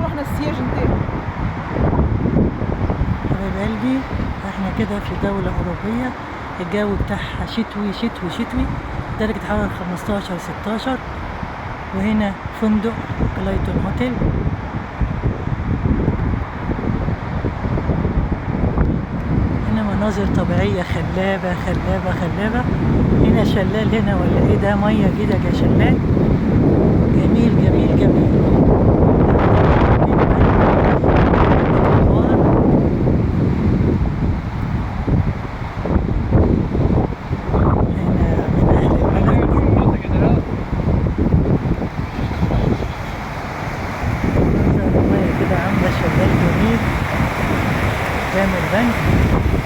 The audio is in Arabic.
رحنا السياج انتهى. حبايب قلبي احنا كده في دولة أوروبية، الجو بتاعها شتوي شتوي شتوي، درجة حرارة 15 16. وهنا فندق كلايتون هوتيل. هنا مناظر طبيعية خلابة خلابة خلابة. هنا شلال هنا ولا ايه ده؟ مية كده جا شلال جميل جميل جميل. كده عاملة شلال جميل قدام البنك.